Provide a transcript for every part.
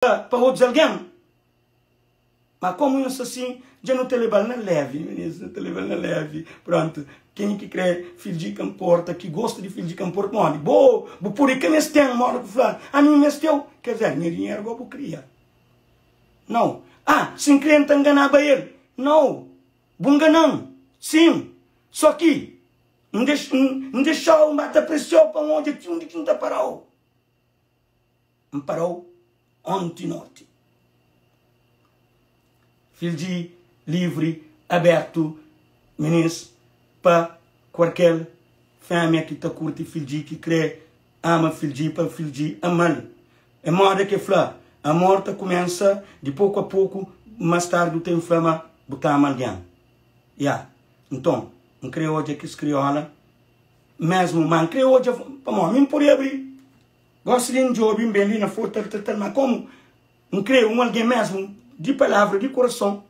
para outros alguém. Mas como isso assim, já não te leva na leve, ministro, não te leva na leve. Pronto, quem que crê, filho de camporta, que gosta de filho de camporta, morde, por aí que me tem, morde, a mim me esteu, quer dizer, meu dinheiro vou criar. Não. Ah, se crente enganava ele. Não. Bunganão. Sim. Só que, não deixou mata pressão para onde tinha que não parou. Não parou ontem noite. Filho de livre, aberto, ministro, para qualquer família que está curte filho de que crê, ama filho de, para filho de amar. É moda que fala, a morte começa de pouco a pouco, mais tarde tem flama, botar alguém. Então, não creio hoje que escriola, mesmo, mas creio hoje, para mim, por abrir. Gosto de um job, bem ali na foto, mas como? Não creio alguém mesmo, de palavra, de coração.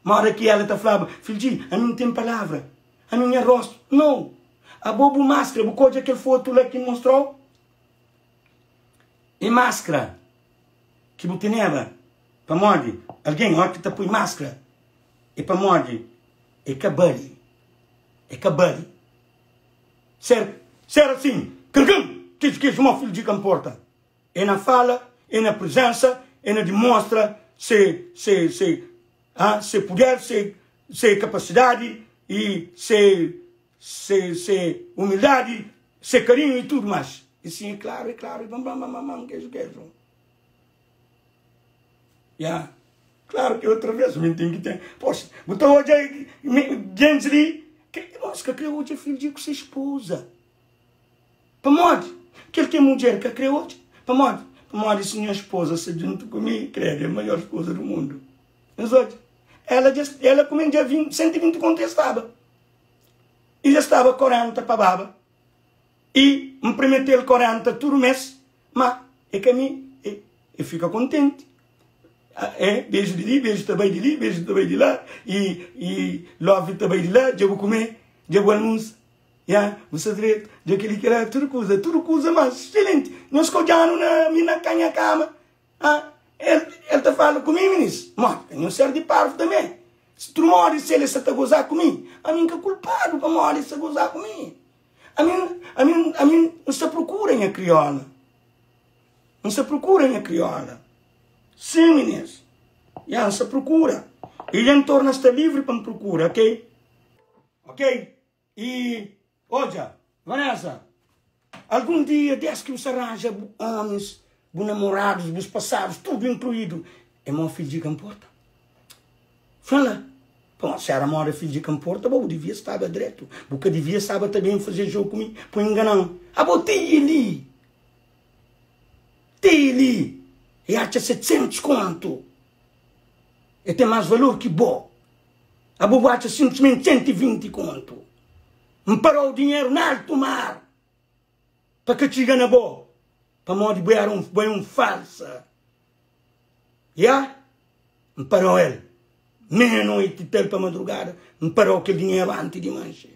Uma hora que ela está falando, filho de, a mim não tem palavra, a minha rosto. Não. A bobo máscara, o coisa aquele foto lá que mostrou. E máscara, que botineva, para morder, alguém, olha que está põe máscara, e para morder, é cabelo. É cabelo. Ser assim, que é uma filho de camporta. É na fala, é na presença, é na demonstra se poder, se capacidade e se humildade, se carinho e tudo mais. E sim, é claro, queijo. Claro que outra vez me tem que ter. Poxa, botou hoje aí, gente ali, nossa, que criou hoje é filho de sua esposa. Para morte, que ele tem mulher que criou hoje, para morte, se minha esposa se junto comigo, creio, é a maior esposa do mundo. Mas hoje, ela como dia 120 contestava. E já estava 40 para baba. E me prometeu 40 todo mês, mas é que a mim, eu fico contente. Beijo de ali, beijo também de ali, beijo também de lá, e love também de lá, já vou comer, já vou almoçar. Você direito, já aquele que era tudo coisa, mas excelente. Nós escolhemos na minha canha cama. Ele está falando comigo, ministro. Mas eu servo de parvo também. Se tu morre, se ele está a gozar comigo, a mim que é culpado para morrer se gozar comigo. A mim não se procurem a crioula. Não se procurem a crioula. Sim, ministro. Não se procura. E ele torna-se livre para me procurar, ok? Ok? E, olha, Vanessa, algum dia, desde que você arranja homens, os namorados, os passados, tudo incluído, é meu filho de camporta. Fala. Bom, se era mora filho de camporta, eu devia estar direto. Porque devia estar também fazer jogo comigo, para enganar. Tem ali. E acha 700 conto. E tem mais valor que bom. A bobo acha simplesmente 120 conto. Me parou o dinheiro no alto mar. Para que te gana bom. Para morrer bem um falsa. Me parou ele. Meia-noite, até para madrugada. Me parou aquele dinheiro antes de mancha.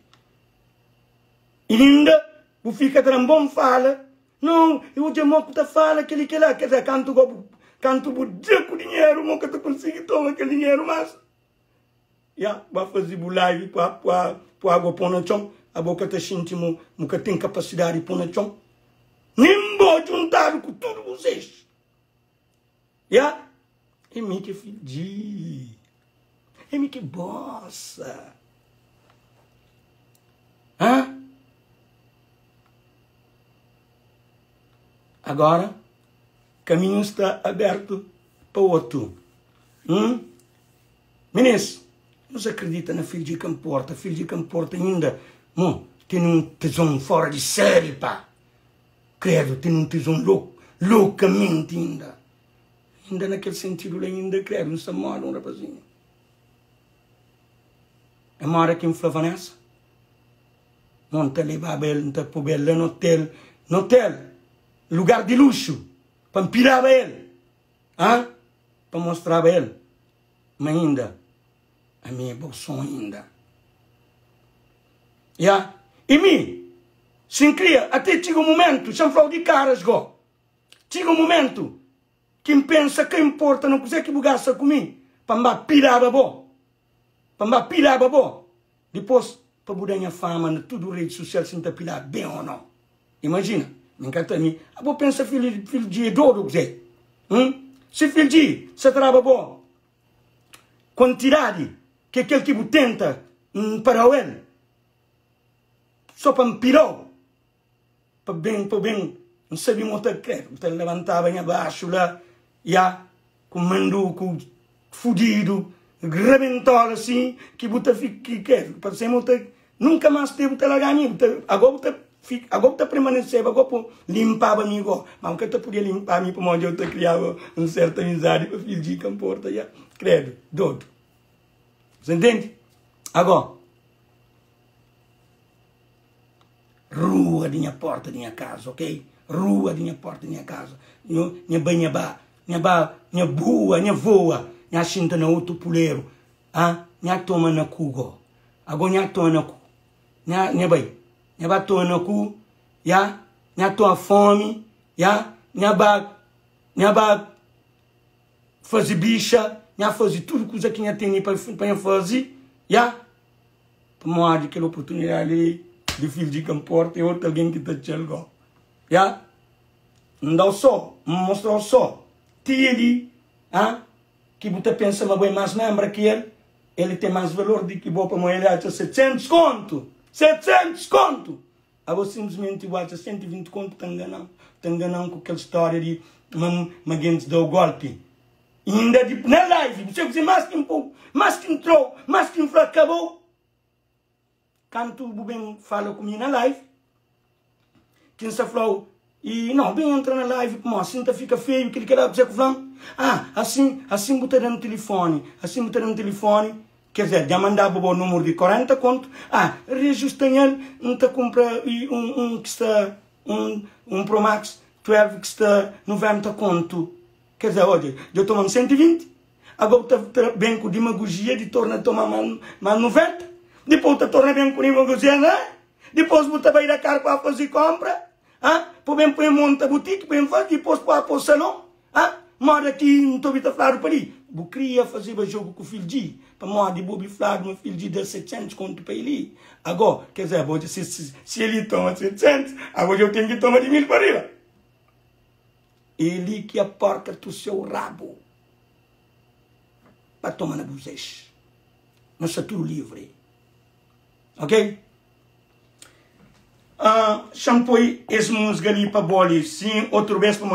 E ainda, o fica tão bom fala. Não, eu já moco da fala aquele que lá, quer dizer, canto o dinheiro, moco tu consegue tomar aquele dinheiro, mas vai fazer o live para água pôr no chão, a boca tá sentindo, nunca tem capacidade de pôr no chão. Nem vou juntar com tudo vocês. É mim que fedi, é mim que bossa. Agora, o caminho está aberto para o outro. Ministro, não se acredita na filha de camporta. Filho de camporta ainda tem um tesão fora de série, pá. Credo, tem um tesão loucamente ainda. Ainda naquele sentido ainda, credo, não se mora um rapazinho. É uma hora que me fala, Vanessa, não te levar a ele, não te pôr ele no hotel. Lugar de luxo, para empirar ele, para mostrar a ele, mas ainda, a minha bolsão ainda. E mim, se cria, até chega um momento, chama de caras, chega um momento, quem pensa que importa não quiser que bugaça comigo, para me pilhar bom. Para me pilhar bom. Depois, para mudar minha fama, na tudo rede social, se não pilhar bem ou não. Imagina, me encanta a mim. Eu penso filho de dodo, Zé. Se filho de, se trabalha bom. Quantidade que aquele que tenta para ele. Só para me pilhar. Para bem, não sabia muito o que era. Você levantava em abaixo lá, com manduco, fudido, rebentor assim, que você fica, que quer. Para ser muito, nunca mais teve que lá ganhar. Agora você permaneceu, agora limpava a mim igual. Mas nunca você podia limpar a mim, para onde eu criava uma certa amizade para filho de camporta, credo, doido. Você entende? Agora, rua de minha porta de minha casa, ok? Rua de minha porta de minha casa. Minha banha minha boa, minha voa, minha chinta na outro puleiro. Minha toma na cugo. Agora minha toma na cu. Minha toma na cu, minha toma fome, minha ba fazer bicha, minha fazer tudo coisa que minha tem para fazer, para morrer aquela oportunidade de filho de camporta e outro alguém que está chegando. Não dá só, mostrou só. Tia ali, que você pensa, mas bem mais lembra que ele tem mais valor do que vou para uma ele acha 700 conto. 700 conto! Agora simplesmente igual a 120 conto, está enganando com aquela história de Maguentes deu golpe. E ainda na live, você mais que pouco, mais que entrou, mais que acabou. Quando tu bem fala comigo na live, quem se falou, e não, bem entra na live, como assim tá fica feio, aquele que era você falando, assim botar no telefone, quer dizer, já mandava o número de 40 conto, reajusta ele, não te compra que está, Pro Max 12 que está 90 conto. Quer dizer, olha, eu tomo 120, agora está bem com demagogia de tornar a tomar mais 90, depois está torna bem com demagogia, né? Depois você vai ir a cara para fazer compra, por bem para montar boutique, bem fazer, depois para o salão, mora aqui, não estou a falar para ali. Eu queria fazer o jogo com o filho de, para morar de bobi falar, meu filho de 700 conto para ele. Agora, quer dizer, se ele toma 700, agora eu tenho que tomar de 1000 para ele. Ele que aporta do seu rabo para tomar na buzeche. Não está tudo livre. Ok? Shampoo esse música ali para bolis. Sim, outro vez para